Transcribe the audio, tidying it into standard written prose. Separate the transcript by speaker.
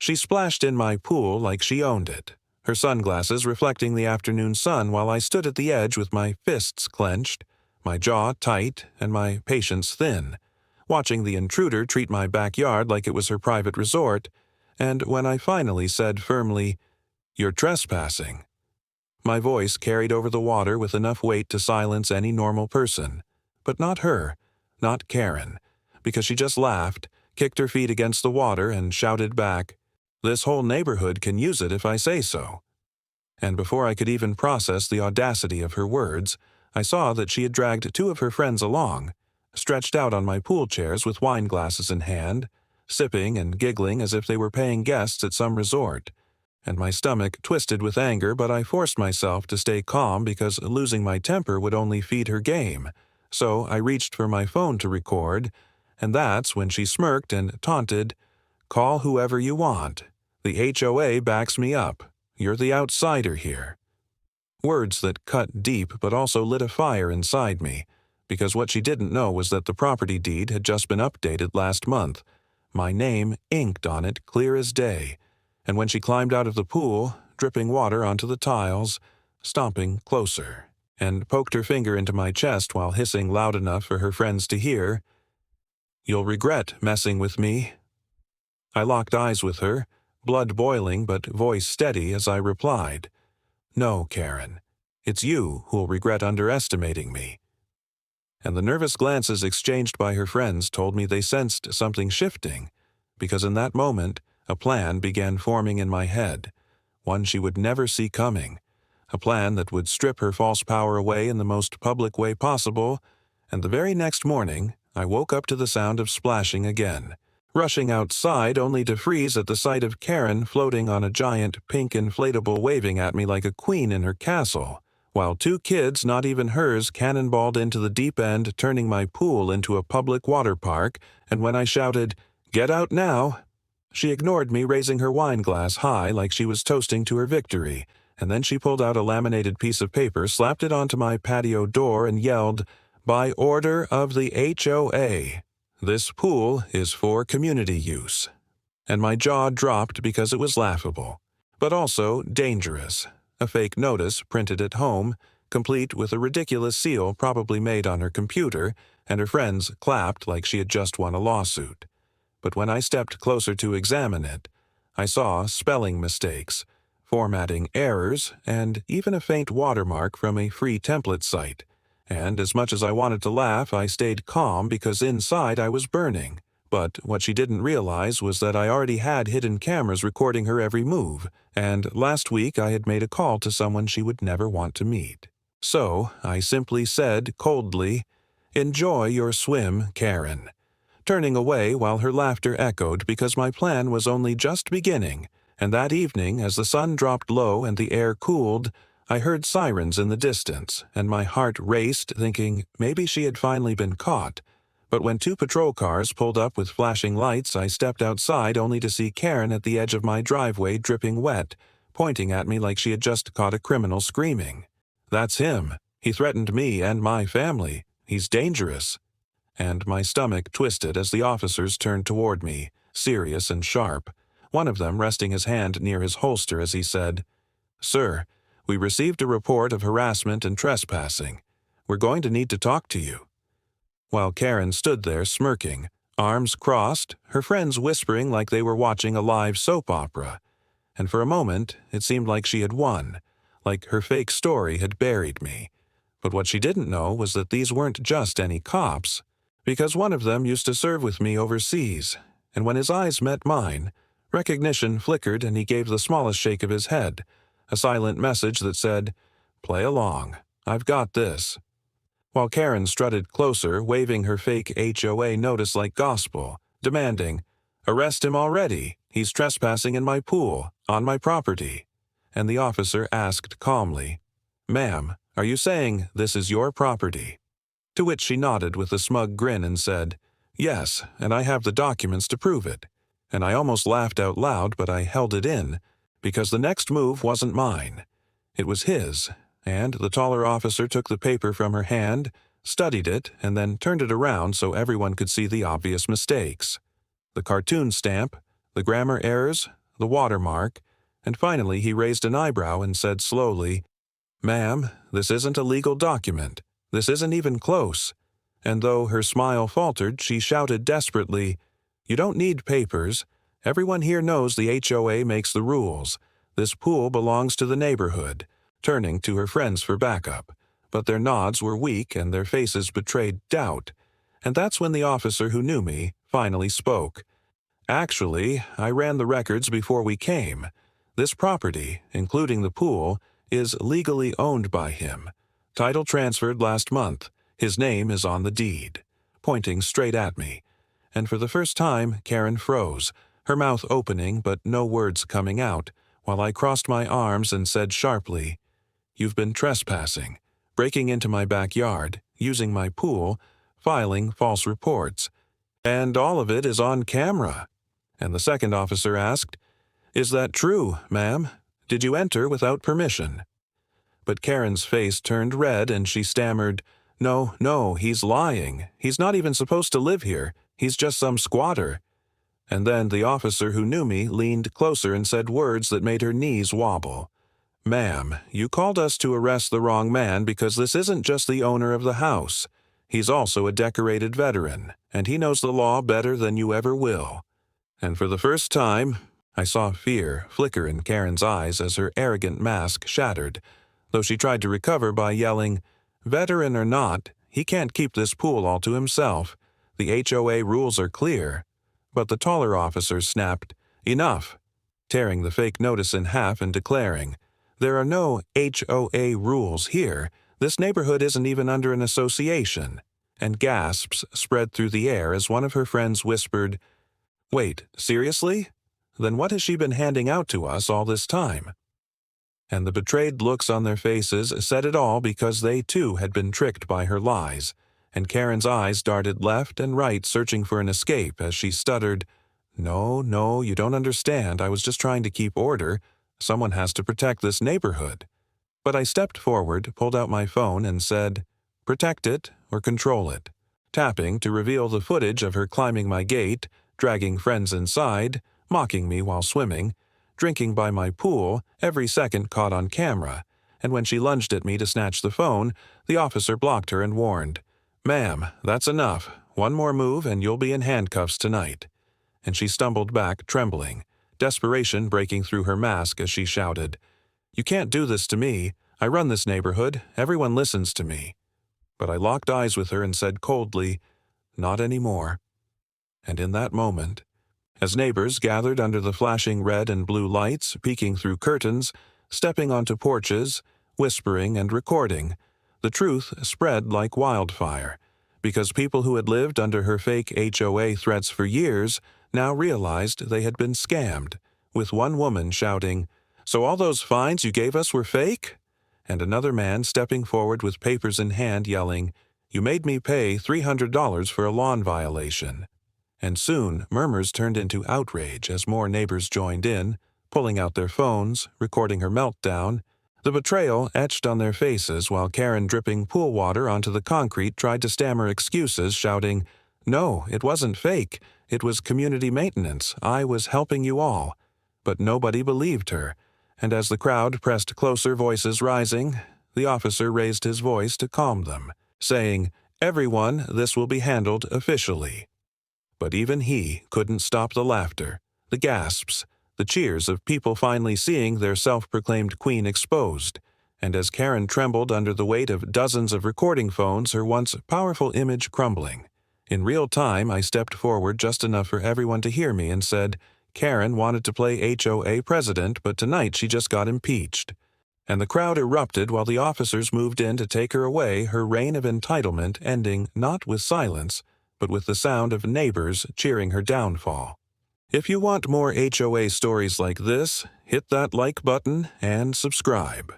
Speaker 1: She splashed in my pool like she owned it, her sunglasses reflecting the afternoon sun while I stood at the edge with my fists clenched, my jaw tight, and my patience thin, watching the intruder treat my backyard like it was her private resort, and when I finally said firmly, "You're trespassing," my voice carried over the water with enough weight to silence any normal person, but not her, not Karen, because she just laughed, kicked her feet against the water, and shouted back, "This whole neighborhood can use it if I say so." And before I could even process the audacity of her words, I saw that she had dragged two of her friends along, stretched out on my pool chairs with wine glasses in hand, sipping and giggling as if they were paying guests at some resort, and my stomach twisted with anger, but I forced myself to stay calm because losing my temper would only feed her game, so I reached for my phone to record, and that's when she smirked and taunted, "Call whoever you want. The HOA backs me up. You're the outsider here." Words that cut deep but also lit a fire inside me, because what she didn't know was that the property deed had just been updated last month, my name inked on it clear as day, and when she climbed out of the pool, dripping water onto the tiles, stomping closer, and poked her finger into my chest while hissing loud enough for her friends to hear, "You'll regret messing with me." I locked eyes with her, blood boiling but voice steady as I replied, "No, Karen, it's you who'll regret underestimating me." And the nervous glances exchanged by her friends told me they sensed something shifting, because in that moment, a plan began forming in my head, one she would never see coming, a plan that would strip her false power away in the most public way possible, and the very next morning, I woke up to the sound of splashing again, rushing outside only to freeze at the sight of Karen floating on a giant pink inflatable waving at me like a queen in her castle, while two kids, not even hers, cannonballed into the deep end, turning my pool into a public water park, and when I shouted, "Get out now!" she ignored me, raising her wine glass high like she was toasting to her victory, and then she pulled out a laminated piece of paper, slapped it onto my patio door, and yelled, "By order of the HOA, this pool is for community use." And my jaw dropped because it was laughable, but also dangerous. A fake notice printed at home, complete with a ridiculous seal probably made on her computer, and her friends clapped like she had just won a lawsuit. But when I stepped closer to examine it, I saw spelling mistakes, formatting errors, and even a faint watermark from a free template site. And as much as I wanted to laugh, I stayed calm because inside I was burning. But what she didn't realize was that I already had hidden cameras recording her every move, and last week I had made a call to someone she would never want to meet. So I simply said coldly, "Enjoy your swim, Karen," turning away while her laughter echoed because my plan was only just beginning, and that evening, as the sun dropped low and the air cooled, I heard sirens in the distance, and my heart raced, thinking maybe she had finally been caught. But when two patrol cars pulled up with flashing lights, I stepped outside only to see Karen at the edge of my driveway dripping wet, pointing at me like she had just caught a criminal screaming. "That's him. He threatened me and my family. He's dangerous." And my stomach twisted as the officers turned toward me, serious and sharp, one of them resting his hand near his holster as he said, "Sir, we received a report of harassment and trespassing. We're going to need to talk to you." While Karen stood there smirking, arms crossed, her friends whispering like they were watching a live soap opera. And for a moment, it seemed like she had won, like her fake story had buried me. But what she didn't know was that these weren't just any cops, because one of them used to serve with me overseas, and when his eyes met mine, recognition flickered and he gave the smallest shake of his head, a silent message that said, "Play along. I've got this." While Karen strutted closer, waving her fake HOA notice like gospel, demanding, "Arrest him already. He's trespassing in my pool, on my property." And the officer asked calmly, "Ma'am, are you saying this is your property?" To which she nodded with a smug grin and said, "Yes, and I have the documents to prove it." And I almost laughed out loud, but I held it in, because the next move wasn't mine. It was his, and the taller officer took the paper from her hand, studied it, and then turned it around so everyone could see the obvious mistakes. The cartoon stamp, the grammar errors, the watermark, and finally he raised an eyebrow and said slowly, "Ma'am, this isn't a legal document. This isn't even close." And though her smile faltered, she shouted desperately, "You don't need papers. Everyone here knows the HOA makes the rules. This pool belongs to the neighborhood," turning to her friends for backup. But their nods were weak and their faces betrayed doubt. And that's when the officer who knew me finally spoke. "Actually, I ran the records before we came. This property, including the pool, is legally owned by him. Title transferred last month. His name is on the deed," pointing straight at me. And for the first time, Karen froze, her mouth opening but no words coming out, while I crossed my arms and said sharply, "You've been trespassing, breaking into my backyard, using my pool, filing false reports. And all of it is on camera." And the second officer asked, "Is that true, ma'am? Did you enter without permission?" But Karen's face turned red and she stammered, No, he's lying. He's not even supposed to live here. He's just some squatter." And then the officer who knew me leaned closer and said words that made her knees wobble. "Ma'am, you called us to arrest the wrong man because this isn't just the owner of the house. He's also a decorated veteran, and he knows the law better than you ever will." And for the first time, I saw fear flicker in Karen's eyes as her arrogant mask shattered, though she tried to recover by yelling, "Veteran or not, he can't keep this pool all to himself. The HOA rules are clear." But the taller officer snapped, "Enough," tearing the fake notice in half and declaring, "There are no HOA rules here. This neighborhood isn't even under an association." And gasps spread through the air as one of her friends whispered, "Wait, seriously? Then what has she been handing out to us all this time?" And the betrayed looks on their faces said it all because they too had been tricked by her lies, and Karen's eyes darted left and right searching for an escape as she stuttered, No, you don't understand. I was just trying to keep order. Someone has to protect this neighborhood." But I stepped forward, pulled out my phone, and said, "Protect it or control it," tapping to reveal the footage of her climbing my gate, dragging friends inside, mocking me while swimming, drinking by my pool, every second caught on camera, and when she lunged at me to snatch the phone, the officer blocked her and warned, "Ma'am, that's enough. One more move and you'll be in handcuffs tonight." And she stumbled back, trembling, desperation breaking through her mask as she shouted, "You can't do this to me. I run this neighborhood. Everyone listens to me." But I locked eyes with her and said coldly, "Not anymore." And in that moment, as neighbors gathered under the flashing red and blue lights, peeking through curtains, stepping onto porches, whispering and recording, the truth spread like wildfire, because people who had lived under her fake HOA threats for years now realized they had been scammed, with one woman shouting, "So all those fines you gave us were fake?" And another man stepping forward with papers in hand yelling, "You made me pay $300 for a lawn violation." And soon, murmurs turned into outrage as more neighbors joined in, pulling out their phones, recording her meltdown, the betrayal etched on their faces while Karen, dripping pool water onto the concrete, tried to stammer excuses, shouting, "No, it wasn't fake. It was community maintenance. I was helping you all." But nobody believed her, and as the crowd pressed closer, voices rising, the officer raised his voice to calm them, saying, "Everyone, this will be handled officially." But even he couldn't stop the laughter, the gasps, the cheers of people finally seeing their self-proclaimed queen exposed, and as Karen trembled under the weight of dozens of recording phones, her once powerful image crumbling. In real time, I stepped forward just enough for everyone to hear me and said, "Karen wanted to play HOA president, but tonight she just got impeached." And the crowd erupted while the officers moved in to take her away, her reign of entitlement ending not with silence, but with the sound of neighbors cheering her downfall. If you want more HOA stories like this, hit that like button and subscribe.